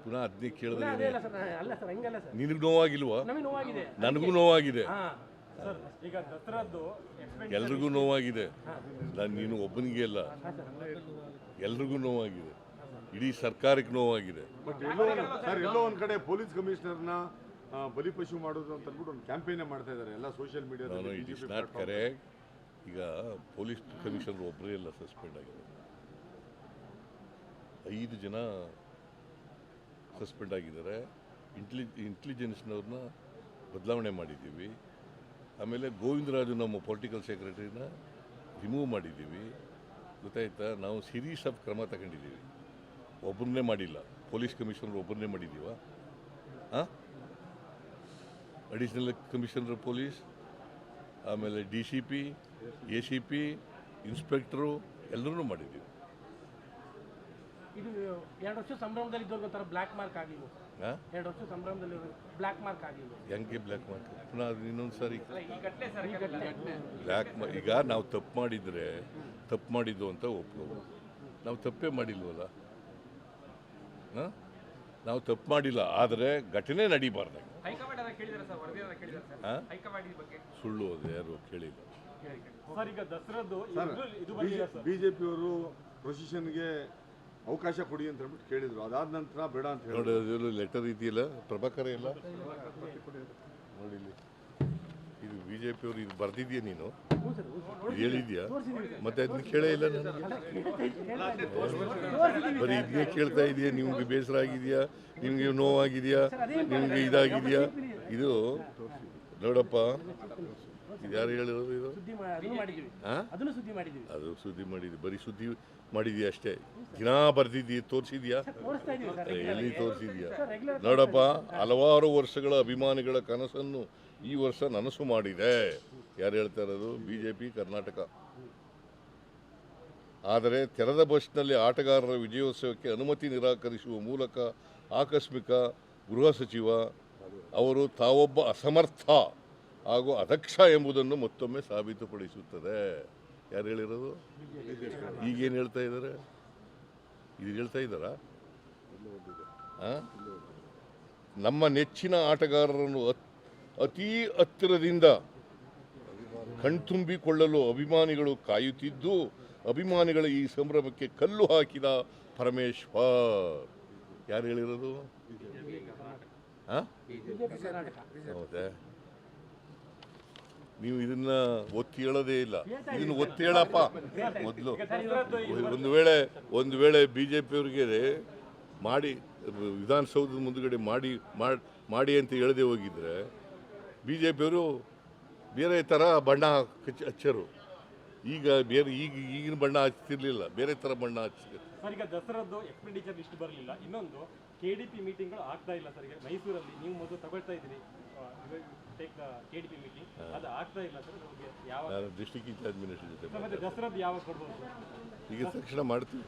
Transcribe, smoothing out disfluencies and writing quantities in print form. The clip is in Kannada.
ಪುನಃ ಅದನ್ನೇ ಕೇಳಿದ್ರೆ ಅಲ್ಲ ಸರ್, ನಿನಗೆ ನೋವಾಗಿಲ್ವಾ? ನಮಗೆ ನೋವಾಗಿದೆ. ನನಗೂ ನೋವಾಗಿದೆ, ಸರ್ ಈಗ ದಸರಾದ್ದು ಎಲ್ರಿಗೂ ನೋವಾಗಿದೆ. ನೀನು ಒಬ್ಬನಿಗೆ ಅಲ್ಲ, ಎಲ್ರಿಗೂ ನೋವಾಗಿದೆ, ಇಡೀ ಸರ್ಕಾರಕ್ಕೆ ನೋವಾಗಿದೆ. ಬಟ್ ಎಲ್ಲೋ ಒಂದ್ ಕಡೆ ಪೊಲೀಸ್ ಕಮಿಷನರ್ನ ಬಲಿಪಶು ಮಾಡೋದು ಅಂತ ಅಂದ್ಬಿಟ್ಟು ಒಂದು ಕ್ಯಾಂಪೇನ್ ಮಾಡ್ತಾ ಇದ್ದಾರೆ ಎಲ್ಲ ಸೋಷಿಯಲ್ ಮೀಡಿಯಾದಲ್ಲಿ. It is not correct. ಈಗ ಪೊಲೀಸ್ ಕಮಿಷನರ್ ಒಬ್ಬರೇ ಎಲ್ಲ ಸಸ್ಪೆಂಡ್ ಆಗಿದೆ, 5 ಜನ ಸಸ್ಪೆಂಡ್ ಆಗಿದ್ದಾರೆ. ಇಂಟೆಲಿಜೆನ್ಸ್ನವ್ರನ್ನ ಬದಲಾವಣೆ ಮಾಡಿದ್ದೀವಿ. ಆಮೇಲೆ ಗೋವಿಂದರಾಜು ನಮ್ಮ ಪೊಲಿಟಿಕಲ್ ಸೆಕ್ರೆಟರಿನ ರಿಮೂವ್ ಮಾಡಿದ್ದೀವಿ. ಗೊತ್ತಾಯ್ತಾ? ನಾವು ಸೀರೀಸ್ ಆಫ್ ಕ್ರಮ ತಗೊಂಡಿದ್ದೀವಿ. ಒಬ್ಬರನ್ನೇ ಮಾಡಿಲ್ಲ, ಪೊಲೀಸ್ ಕಮಿಷನರ್ ಒಬ್ಬರನ್ನೇ ಮಾಡಿದ್ದೀವ. ಅಡಿಷನಲ್ ಕಮಿಷನರ್ ಪೊಲೀಸ್, ಆಮೇಲೆ DCP, ACP, ಇನ್ಸ್ಪೆಕ್ಟರು ಎಲ್ಲರೂ ಮಾಡಿದ್ದೀವಿ. ಇದು 2 ವರ್ಷ ಸಂಭ್ರಮದಲ್ಲಿ ಇದ್ದವ್ರಿಗೆ ಒಂಥರ ಬ್ಲ್ಯಾಕ್ ಮಾರ್ಕ್ ಆಗಲಿಲ್ಲ. 2 ವರ್ಷ ಸಂಭ್ರಮದಲ್ಲಿ ಬ್ಲ್ಯಾಕ್ ಮಾರ್ಕ್ ಆಗಲಿಲ್ಲ. ಹೆಂಗೆ ಬ್ಲ್ಯಾಕ್ ಮಾರ್ಕ್? ಪುನಃ ಅದು ಇನ್ನೊಂದು ಸಾರಿ ಬ್ಲ್ಯಾಕ್ ಈಗ ನಾವು ತಪ್ಪು ಮಾಡಿದರೆ ತಪ್ಪು ಮಾಡಿದ್ದು ಅಂತ ಒಪ್ಕೋಬೋದು. ನಾವು ತಪ್ಪೇ ಮಾಡಿಲ್ವಲ್ಲ, ನಾವು ತಪ್ಪು ಮಾಡಿಲ್ಲ. ಆದರೆ ಘಟನೆ ನಡೀಬಾರ್ದು. ಸುಳ್ಳು ಅದು ಯಾರು ಕೇಳಿಲ್ಲ. ಬಿಜೆಪಿಯವರು ಪ್ರೊಸೆಷನ್ಗೆ ಅವಕಾಶ ಕೊಡಿ ಅಂತ ಹೇಳ್ಬಿಟ್ಟು ಕೇಳಿದ್ರು. ಅದಾದ ನಂತರ ಬೇಡ ಅಂತ ಹೇಳಿ ನೋಡಿ, ಲೆಟರ್ ಇದೆಯಲ್ಲ ಪ್ರಭಾಕರ ಎಲ್ಲ ನೋಡಿ, ಇದು ಬಿಜೆಪಿಯವರು ಇದು ಬರ್ದಿದ್ಯಾ, ನೀನು ಹೇಳಿದ್ಯಾ? ಮತ್ತೆ ಅದನ್ನ ಕೇಳೇ ಇಲ್ಲ ನನಗೆ. ಬರೀ ಇದನ್ನೇ ಕೇಳ್ತಾ ಇದೆಯಾ? ನಿಮ್ಗೆ ಬೇಸರ ಆಗಿದೆಯಾ? ನಿಮ್ಗೆ ನೋವಾಗಿದೆಯಾ? ನಿಮ್ಗೆ ಇದಾಗಿದೆಯಾ? ಇದು ನೋಡಪ್ಪ, ಇದು ಯಾರು ಹೇಳಿರೋದು? ಇದು ಅದು ಸುದ್ದಿ ಮಾಡಿದ್ವಿ, ಬರೀ ಸುದ್ದಿ ಮಾಡಿದ್ಯಾ ಅಷ್ಟೇ. ದಿನ ಬರ್ದಿದ್ದೀಯ, ತೋರಿಸಿದ್ಯಾ? ಎಲ್ಲಿ ತೋರಿಸಿದ್ಯಾ? ನೋಡಪ್ಪ, ಹಲವಾರು ವರ್ಷಗಳ ಅಭಿಮಾನಿಗಳ ಕನಸನ್ನು ಈ ವರ್ಷ ನನಸು ಮಾಡಿದೆ. ಯಾರು ಹೇಳ್ತಾ ಇರೋದು? ಬಿಜೆಪಿ ಕರ್ನಾಟಕ. ಆದರೆ ತೆರೆದ ಬಸ್ನಲ್ಲಿ ಆಟಗಾರರ ವಿಜಯೋತ್ಸವಕ್ಕೆ ಅನುಮತಿ ನಿರಾಕರಿಸುವ ಮೂಲಕ ಆಕಸ್ಮಿಕ ಗೃಹ ಸಚಿವ ಅವರು ತಾವೊಬ್ಬ ಅಸಮರ್ಥ ಹಾಗೂ ಅದಕ್ಷ ಎಂಬುದನ್ನು ಮತ್ತೊಮ್ಮೆ ಸಾಬೀತುಪಡಿಸುತ್ತದೆ. ಯಾರು ಹೇಳಿರೋದು? ಈಗೇನು ಹೇಳ್ತಾ ಇದ್ದಾರೆ? ಇದು ಹೇಳ್ತಾ ಇದ್ದಾರಾ? ನಮ್ಮ ನೆಚ್ಚಿನ ಆಟಗಾರರನ್ನು ಅತೀ ಹತ್ತಿರದಿಂದ ಕಣ್ತುಂಬಿಕೊಳ್ಳಲು ಅಭಿಮಾನಿಗಳು ಕಾಯುತ್ತಿದ್ದು, ಅಭಿಮಾನಿಗಳ ಈ ಸಂಭ್ರಮಕ್ಕೆ ಕಲ್ಲು ಹಾಕಿದ ಪರಮೇಶ್ವರ್. ಯಾರು ಹೇಳಿರೋದು? ಹೌದಾ? ನೀವು ಇದನ್ನ ಒತ್ತಿ ಹೇಳೋದೇ ಇಲ್ಲ. ಇದನ್ನು ಒತ್ತಿ ಹೇಳಪ್ಪ ಮೊದಲು. ಒಂದು ವೇಳೆ ಬಿಜೆಪಿಯವ್ರಿಗೆ ಮಾಡಿ ವಿಧಾನಸೌಧದ ಮುಂದುಗಡೆ ಮಾಡಿ ಅಂತ ಹೇಳದೆ ಹೋಗಿದ್ರೆ ಬಿಜೆಪಿಯವರು ಬೇರೆ ಥರ ಬಣ್ಣ ಹಚ್ಚರು. ಈಗ ಈಗಿನ ಬಣ್ಣ ಹಚ್ತಿರ್ಲಿಲ್ಲ, ಬೇರೆ ಥರ ಬಣ್ಣ ಹಚ್ತಿದ್ರು. ಸರ್, ಈಗ ದಸರಾದ್ದು ಎಕ್ಸ್ಪೆಂಡಿಚರ್ ಲಿಸ್ಟ್ ಬರಲಿಲ್ಲ. ಇನ್ನೊಂದು KDP ಮೀಟಿಂಗ್ಗಳು ಆಗ್ತಾ ಇಲ್ಲ ಸರ್. ಈಗ ಮೈಸೂರಲ್ಲಿ ನೀವು ಮೊದಲು ತಗೊಳ್ತಾ ಇದ್ದೀರಿ KDP ಮೀಟಿಂಗ್, ಅದು ಆಗ್ತಾ ಇಲ್ಲ ಸರ್. ಯಾವ ಡಿಸ್ಟ್ರಿಕ್ಟ್ ಇನ್ಚಾರ್ಜ್ ಮಿನಿಸ್ಟರ್ ಜೊತೆ ದಸರಾದ್ದು ಯಾವಾಗ ಕೊಡ್ಬೋದು? ಈಗ ತಕ್ಷಣ ಮಾಡ್ತೀವಿ.